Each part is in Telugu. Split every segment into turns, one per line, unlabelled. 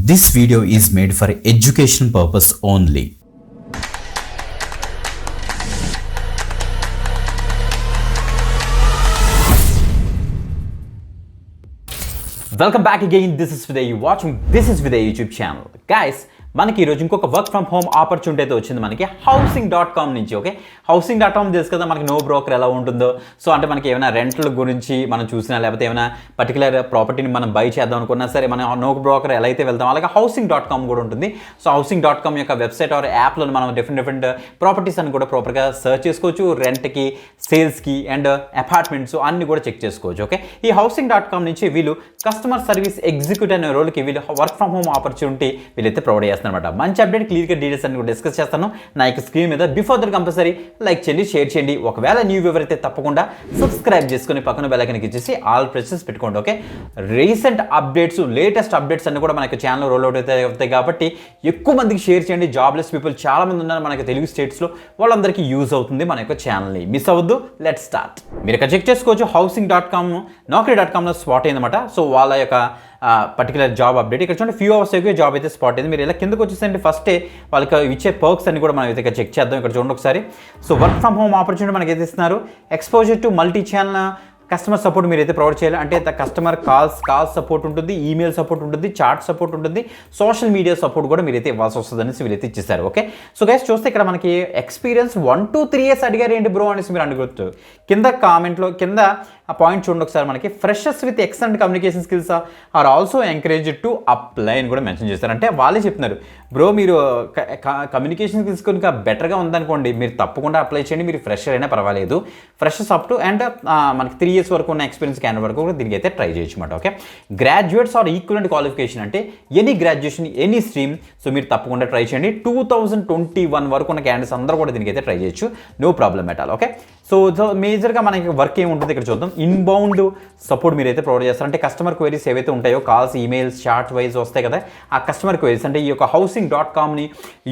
This video is made for education purpose only. Welcome back again. This is Vidya. You're watching This is Vidya YouTube channel. Guys, మనకి ఈరోజు ఇంకొక వర్క్ ఫ్రమ్ హోమ్ ఆపర్చునిటీ అయితే వచ్చింది మనకి housing.com నుంచి. ఓకే, housing.com తెలుసు కదా మనకి నో బ్రోకర్ ఎలా ఉంటుందో. సో అంటే మనకి ఏమైనా రెంట్ల గురించి మనం చూసినా లేకపోతే ఏమైనా పర్టికులర్ ప్రాపర్టీని మనం బై చేద్దాం అనుకున్నా సరే మనం నో బ్రోకర్ ఎలా అయితే వెళ్తాం అలాగే housing.com కూడా ఉంటుంది. సో housing.com యొక్క వెబ్సైట్ ఆర్ యాప్లో మనం డిఫరెంట్ ప్రాపర్టీస్ అని కూడా ప్రాపర్గా సర్చ్ చేసుకోవచ్చు. రెంట్కి, సేల్స్కి అండ్ అపార్ట్మెంట్స్ అన్ని కూడా చెక్ చేసుకోవచ్చు. ఓకే, ఈ housing.com నుంచి వీళ్ళు కస్టమర్ సర్వీస్ ఎగ్జిక్యూటివ్ అనే రోల్కి వీళ్ళు వర్క్ ఫ్రమ్ హోమ్ ఆపర్చునిటీ వీళ్ళైతే ప్రొవైడ్ చేస్తారు అనమాట. మంచి అప్డేట్, క్లియర్గా డీటెయిల్స్ అన్ని కూడా డిస్కస్ చేస్తాను నా యొక్క స్క్రీన్ మీద. బిఫోర్ దట్ కంపల్సరీ లైక్ చేయండి, షేర్ చేయండి. ఒకవేళ న్యూ వ్యూవర్ అయితే తప్పకుండా సబ్స్క్రైబ్ చేసుకుని పక్కన బెల్ ఐకాన్ ఇచ్చేసి ఆల్ ప్రెసెస్ పెట్టుకోండి. Okay, recent updates, latest updates అన్ని కూడా మనకి ఛానల్ రోల్ అవుట్ అవుతాయి కాబట్టి ఎక్కువ మందికి షేర్ చేయండి. జాబ్లెస్ పీపుల్ చాలా మంది ఉన్నారు మనకి తెలుగు స్టేట్స్లో, వాళ్ళందరికీ యూజ్ అవుతుంది మన యొక్క ఛానల్ని. మిస్ అవ్వద్దు. Let start. మీరు ఇక్కడ చెక్ చేసుకోవచ్చు housing.com, naukri.comలో స్పాట్ అయిందన్నమాట. సో వాళ్ళ యొక్క పర్టికులర్ జాబ్ అప్డేట్ ఇక్కడ చూడండి. ఫ్యూ అవర్స్ ఎక్కువ జాబ్ అయితే స్పాట్ అయింది. మీరు ఇలా కిందకు వచ్చేసండి ఫస్టే వాళ్ళకి ఇచ్చే పర్క్స్ అన్ని కూడా మనం అయితే చెక్ చేద్దాం. ఇక్కడ చూడండి ఒకసారి. So work from home opportunity మనకి అయితే ఇస్తున్నారు. Exposure to multi channel customer support మీరు అయితే ప్రొవైడ్ చేయాలి. అంటే కస్టమర్ కాల్ సపోర్ట్ ఉంటుంది, ఈమెయిల్ సపోర్ట్ ఉంటుంది, చాట్ సపోర్ట్ ఉంటుంది, సోషల్ మీడియా సపోర్ట్ కూడా మీరైతే ఇవ్వాల్సి వస్తుంది అనేసి వీళ్ళైతే ఇచ్చేస్తారు. ఓకే, సో గైస్ చూస్తే ఇక్కడ మనకి ఎక్స్పీరియన్స్ 1 to 3 years అడిగారు ఏంటి బ్రో అనేసి మీరు అనుకోవచ్చు. కింద కామెంట్లో కింద ఆ పాయింట్ చూడండి ఒకసారి. మనకి freshers with excellent communication skills are also encourage to apply అని కూడా మెన్షన్ చేస్తారు. అంటే వాళ్ళే చెప్తున్నారు బ్రో మీరు కమ్యూనికేషన్ స్కిల్స్ కనుక బెటర్గా ఉందనుకోండి మీరు తప్పకుండా అప్లై చేయండి. మీరు ఫ్రెషర్ అయినా పర్వాలేదు, ఫ్రెషర్స్ అప్ టు అండ్ మనకి 3 years వరకు ఉన్న ఎక్స్పీరియన్స్ క్యాండిడేట్ వరకు కూడా దీనికి అయితే ట్రై చేయొచ్చు అనమాట. Okay, graduates or equivalent qualification అంటే any graduation any stream. So మీరు తప్పకుండా ట్రై చేయండి. 2021 వరకు ఉన్న క్యాండిడేట్స్ అందరూ కూడా దీనికి అయితే ట్రై చేయొచ్చు, no problem at all. Okay, so మేజర్గా మనకి వర్క్ ఏముంటుంది ఇక్కడ చూద్దాం. ఇన్బౌండ్ సపోర్ట్ మీరైతే ప్రొవైడ్ చేస్తారు. అంటే కస్టమర్ క్వైరీస్ ఏవైతే ఉంటాయో, కాల్స్, ఈమెయిల్స్, చాట్ వైజ్ వస్తాయి కదా, ఆ కస్టమర్ క్వైరీస్ అంటే ఈ యొక్క housing.comని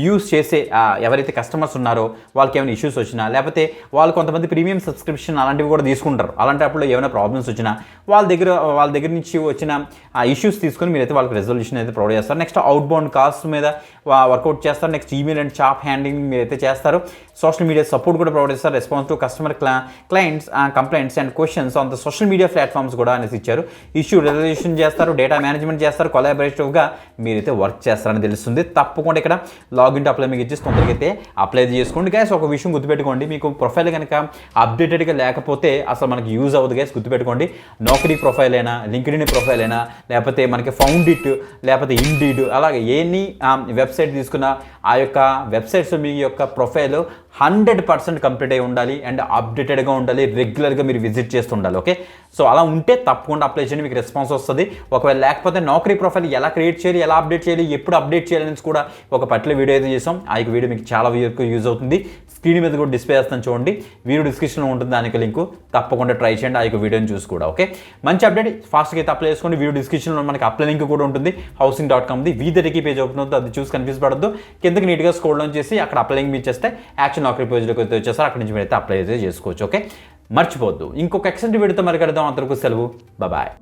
యూస్ చేసే ఎవరైతే కస్టమర్స్ ఉన్నారో వాళ్ళకి ఏమైనా ఇష్యూస్ వచ్చినా లేకపోతే వాళ్ళు కొంతమంది ప్రీమియం సబ్స్క్రిప్షన్ అలాంటివి కూడా తీసుకుంటారు. అలాంటప్పుడు ఏమైనా ప్రాబ్లమ్స్ వచ్చినా వాళ్ళ దగ్గర నుంచి వచ్చిన ఆ ఇష్యూస్ తీసుకొని మీరైతే వాళ్ళకి రెజల్యూషన్ అయితే ప్రొవైడ్ చేస్తారు. నెక్స్ట్ అవుట్ బౌండ్ కాల్స్ మీద వర్కౌట్ చేస్తారు. Next email and chat handling మీరైతే చేస్తారు. సోషల్ మీడియా సపోర్ట్ కూడా ప్రొవైడ్ చేస్తారు. Response to customer clients complaints and questions on the social media platforms కూడా అనేసి ఇచ్చారు. ఇష్యూ రెజల్యూషన్ చేస్తారు, డేటా మేనేజ్మెంట్ చేస్తారు, కొలాబరేటివ్గా మీరైతే వర్క్ చేస్తారని తెలుస్తుంది. తప్పకుండా ఇక్కడ లాగిన్ టు అప్లై మీకు ఇచ్చేసి తొందరగా అయితే అప్లై చేసుకోండి. గైస్ ఒక విషయం గుర్తుపెట్టుకోండి, మీకు ప్రొఫైల్ కనుక అప్డేటెడ్గా లేకపోతే అసలు మనకి యూజ్ అవ్వదు. గైస్ గుర్తుపెట్టుకోండి, నౌకరీ ప్రొఫైల్ అయినా, లింక్డ్ఇన్ ప్రొఫైల్ అయినా, లేకపోతే మనకి ఫౌండ్ ఇట్, లేకపోతే ఇండీడ్, అలాగే ఎనీ వెబ్సైట్ తీసుకున్న ఆ యొక్క వెబ్సైట్స్ మీ యొక్క ప్రొఫైల్ 100% కంప్లీట్ అయి ఉండాలి అండ్ అప్డేటెడ్గా ఉండాలి, రెగ్యులర్గా మీరు విజిట్ చేస్తూ ఉండాలి. ఓకే, సో అలా ఉంటే తప్పకుండా అప్లై చేయండి, మీకు రెస్పాన్స్ వస్తుంది. ఒకవేళ లేకపోతే నౌకరీ ప్రొఫైల్ ఎలా క్రియేట్ చేయాలి, ఎలా అప్డేట్ చేయాలి, ఎప్పుడు అప్డేట్ చేయాలని కూడా ఒక పర్టికులర్ వీడియో అయితే చేసాం. ఆ యొక్క వీడియో మీకు చాలా వరకు యూజ్ అవుతుంది. స్క్రీన్ మీద కూడా డిస్ప్లే చేస్తాను చూడండి, వీడియో డిస్క్రిప్షన్లో ఉంటుంది దానికి లింక్. తప్పకుండా ట్రై చేయండి ఆ యొక్క వీడియోని చూసి కూడా. ఓకే, మంచి అప్డేట్, ఫాస్ట్గా అయితే అప్లై చేసుకోండి. వీడియో డిస్క్రిప్షన్లో మనకి అప్లై లింక్ కూడా ఉంటుంది. housing.comది వీదరికి పేజ్ ఓపెన్ అవుతుంది, అది చూసి కన్ఫ్యూజ్ పడద్దు. కిందకి నీట్గా స్క్రోల్ డౌన్ చేసి అక్కడ అప్లై లింక్ మీరు చేస్తే యాక్చువల్ నౌకరీ పేజ్లోకి అయితే వచ్చేస్తారు. అక్కడి నుంచి మీరు అయితే అప్లై అయితే చేసుకోవచ్చు. ఓకే, మర్చిపోవద్దు. ఇంకొక ఎక్సెంట్ వీడియోతో మరి కడదాం. అంతవరకు సెలవు, బాయ్.